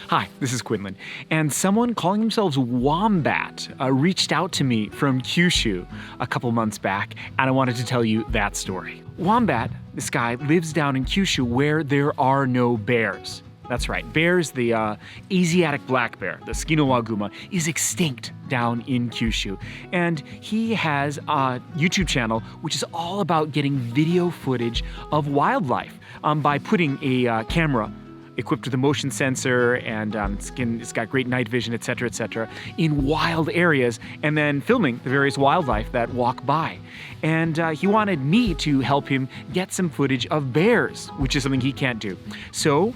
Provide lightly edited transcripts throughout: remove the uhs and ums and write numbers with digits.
Hi, this is Quinlan, and someone calling themselves Wombat reached out to me from Kyushu a couple months back, and I wanted to tell you that story. Wombat, this guy, lives down in Kyushu where there are no bears. That's right, bears, the Asiatic black bear, the Tsukinowaguma, is extinct down in Kyushu. And he has a YouTube channel which is all about getting video footage of wildlife by putting a camera equipped with a motion sensor and it's got great night vision, etc., in wild areas, and then filming the various wildlife that walk by. And he wanted me to help him get some footage of bears, which is something he can't do. So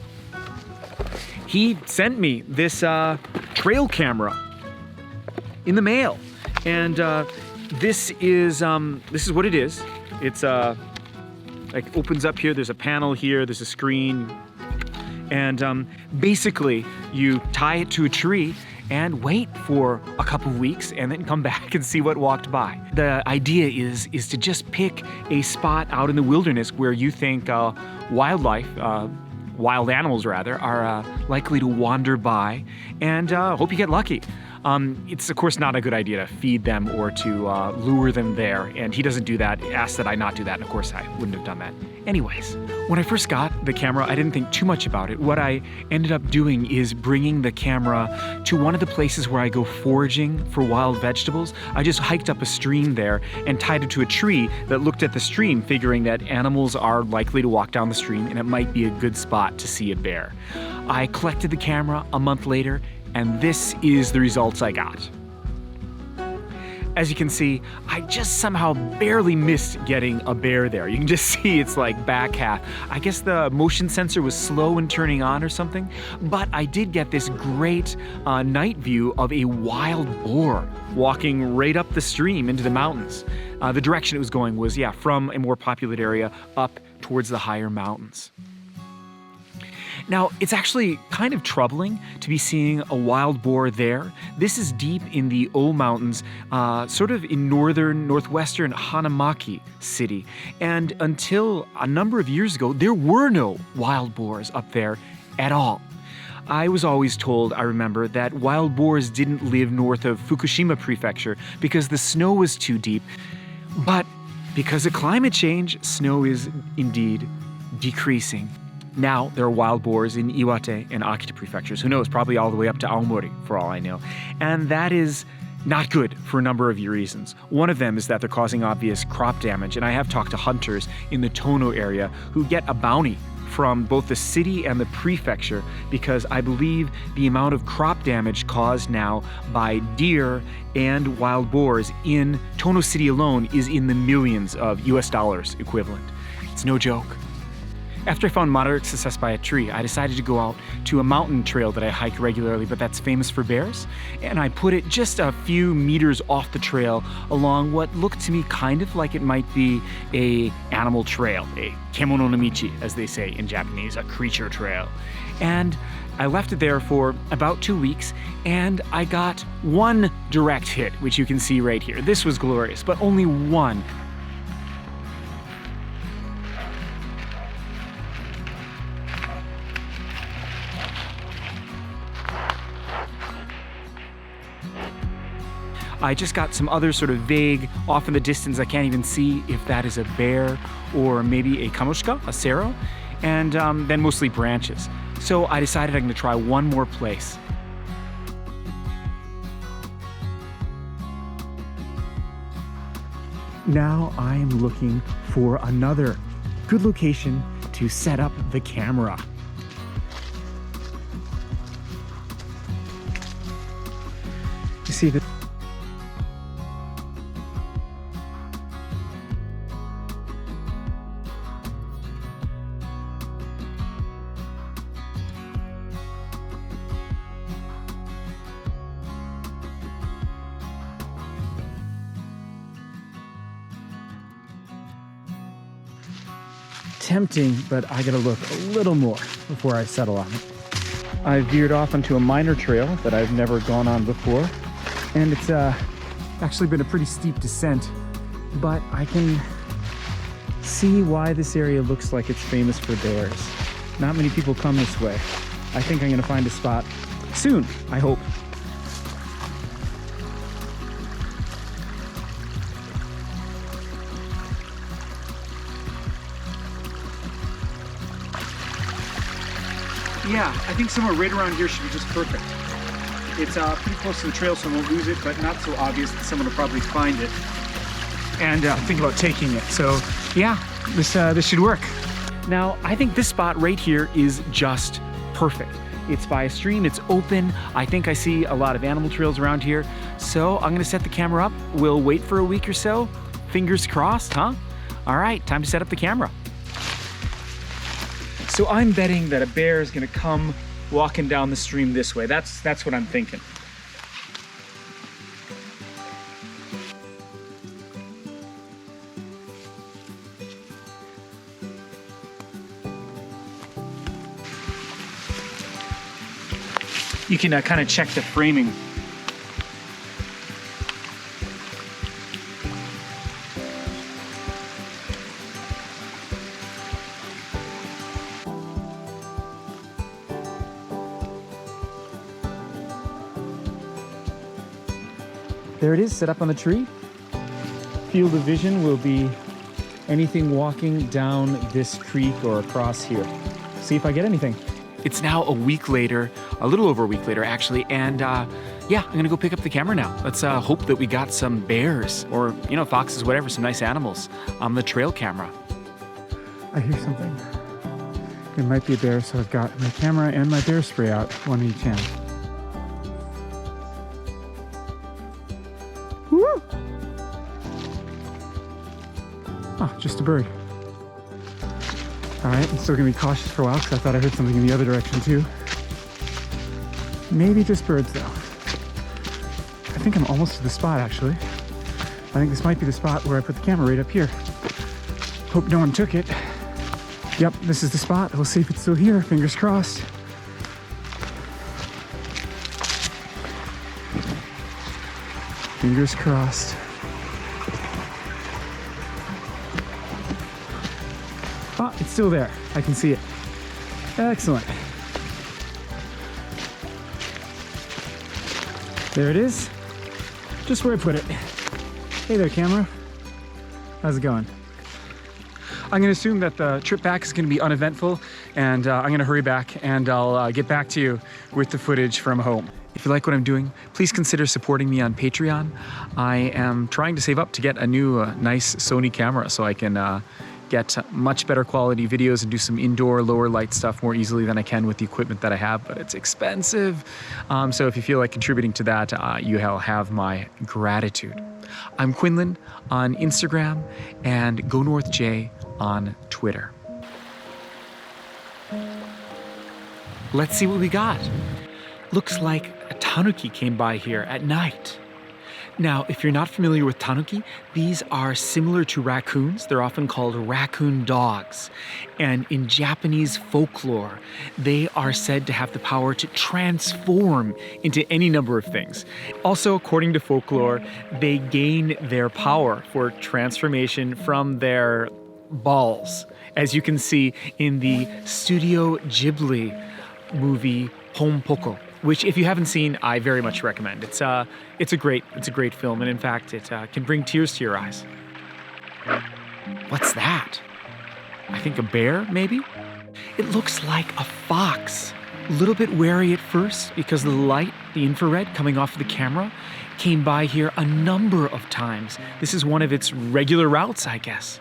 he sent me this trail camera in the mail, and this is what it is. It's like opens up here. There's a panel here. There's a screen. And basically, you tie it to a tree and wait for a couple of weeks and then come back and see what walked by. The idea is to just pick a spot out in the wilderness where you think wildlife, wild animals rather, are likely to wander by, and hope you get lucky. It's of course not a good idea to feed them or to lure them there, and he doesn't do that. He asked that I not do that, and of course I wouldn't have done that. Anyways, when I first got the camera, I didn't think too much about it. What I ended up doing is bringing the camera to one of the places where I go foraging for wild vegetables. I just hiked up a stream there and tied it to a tree that looked at the stream, figuring that animals are likely to walk down the stream and it might be a good spot to see a bear. I collected the camera a month later, and this is the results I got. As you can see, I just somehow barely missed getting a bear there. You can just see it's like back half. I guess the motion sensor was slow in turning on or something, but I did get this great night view of a wild boar walking right up the stream into the mountains. The direction it was going was, from a more populated area up towards the higher mountains. Now, it's actually kind of troubling to be seeing a wild boar there. This is deep in the O Mountains, sort of in northwestern Hanamaki City. And until a number of years ago, there were no wild boars up there at all. I was always told, I remember, that wild boars didn't live north of Fukushima Prefecture because the snow was too deep. But because of climate change, snow is indeed decreasing. Now there are wild boars in Iwate and Akita prefectures. Who knows, probably all the way up to Aomori, for all I know. And that is not good for a number of reasons. One of them is that they're causing obvious crop damage, and I have talked to hunters in the Tono area who get a bounty from both the city and the prefecture because I believe the amount of crop damage caused now by deer and wild boars in Tono City alone is in the millions of US dollars equivalent. It's no joke. After I found moderate success by a tree, I decided to go out to a mountain trail that I hike regularly, but that's famous for bears, and I put it just a few meters off the trail along what looked to me kind of like it might be a animal trail, a kemono no michi, as they say in Japanese, a creature trail. And I left it there for about 2 weeks, and I got one direct hit, which you can see right here. This was glorious, but only one. I just got some other sort of vague, off in the distance, I can't even see if that is a bear or maybe a kamoshika, a sero, and then mostly branches. So I decided I'm going to try one more place. Now I am looking for another good location to set up the camera. You see this? Tempting, but I gotta look a little more before I settle on it. I veered off onto a minor trail that I've never gone on before, and it's actually been a pretty steep descent, but I can see why this area looks like it's famous for bears. Not many people come this way. I think I'm gonna find a spot soon, I hope. Yeah, I think somewhere right around here should be just perfect. It's pretty close to the trail, so I won't lose it, but not so obvious that someone will probably find it and think about taking it. So yeah, this should work. Now, I think this spot right here is just perfect. It's by a stream, it's open. I think I see a lot of animal trails around here. So I'm gonna set the camera up. We'll wait for a week or so. Fingers crossed, huh? All right, time to set up the camera. So I'm betting that a bear is gonna come walking down the stream this way. That's what I'm thinking. You can kind of check the framing. There it is, set up on the tree. Field of vision will be anything walking down this creek or across here. See if I get anything. It's now a week later, a little over a week later actually, and yeah, I'm gonna go pick up the camera now. Let's hope that we got some bears or, you know, foxes, whatever, some nice animals on the trail camera. I hear something. It might be a bear, so I've got my camera and my bear spray out, one in each hand. Woo! Oh, just a bird. All right, I'm still gonna be cautious for a while because I thought I heard something in the other direction too. Maybe just birds though. I think I'm almost to the spot actually. I think this might be the spot where I put the camera right up here. Hope no one took it. Yep, this is the spot. We'll see if it's still here, fingers crossed. Fingers crossed. Ah, it's still there. I can see it. Excellent. There it is. Just where I put it. Hey there, camera. How's it going? I'm gonna assume that the trip back is gonna be uneventful, and I'm gonna hurry back and I'll get back to you with the footage from home. If you like what I'm doing, please consider supporting me on Patreon. I am trying to save up to get a new nice Sony camera so I can get much better quality videos and do some indoor lower light stuff more easily than I can with the equipment that I have, but it's expensive. So if you feel like contributing to that, you'll have my gratitude. I'm Quinlan on Instagram and GoNorthJ on Twitter. Let's see what we got. Looks like a tanuki came by here at night. Now, if you're not familiar with tanuki, these are similar to raccoons. They're often called raccoon dogs. And in Japanese folklore, they are said to have the power to transform into any number of things. Also, according to folklore, they gain their power for transformation from their balls, as you can see in the Studio Ghibli movie Pompoko, which if you haven't seen, I very much recommend. It's a great film, and in fact, it can bring tears to your eyes. What's that? I think a bear, maybe? It looks like a fox. A little bit wary at first because of the light, the infrared coming off of the camera, came by here a number of times. This is one of its regular routes, I guess.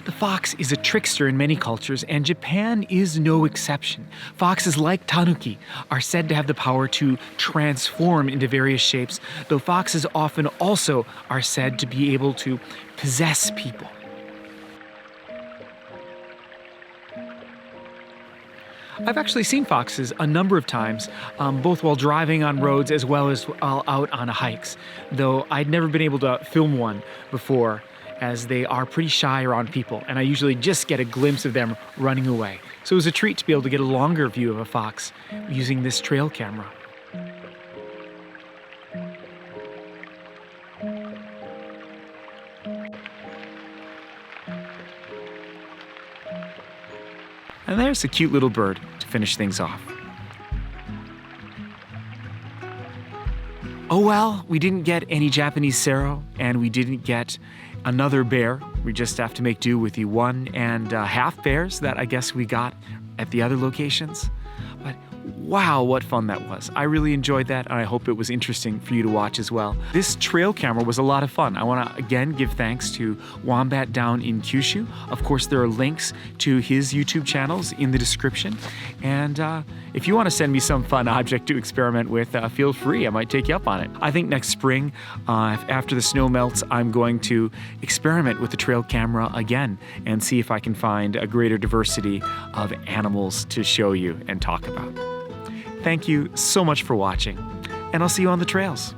The fox is a trickster in many cultures, and Japan is no exception. Foxes, like tanuki, are said to have the power to transform into various shapes, though foxes often also are said to be able to possess people. I've actually seen foxes a number of times, both while driving on roads as well as out on hikes, though I'd never been able to film one before, as they are pretty shy around people, and I usually just get a glimpse of them running away. So it was a treat to be able to get a longer view of a fox using this trail camera. And there's a cute little bird to finish things off. Oh well, we didn't get any Japanese Sero, and we didn't get another bear. We just have to make do with the 1.5 bears that I guess we got at the other locations. But wow, what fun that was. I really enjoyed that, and I hope it was interesting for you to watch as well. This trail camera was a lot of fun. I want to again give thanks to Wombat down in Kyushu. Of course, there are links to his YouTube channels in the description. And if you want to send me some fun object to experiment with, feel free. I might take you up on it. I think next spring, after the snow melts, I'm going to experiment with the trail camera again and see if I can find a greater diversity of animals to show you and talk about. Thank you so much for watching, and I'll see you on the trails.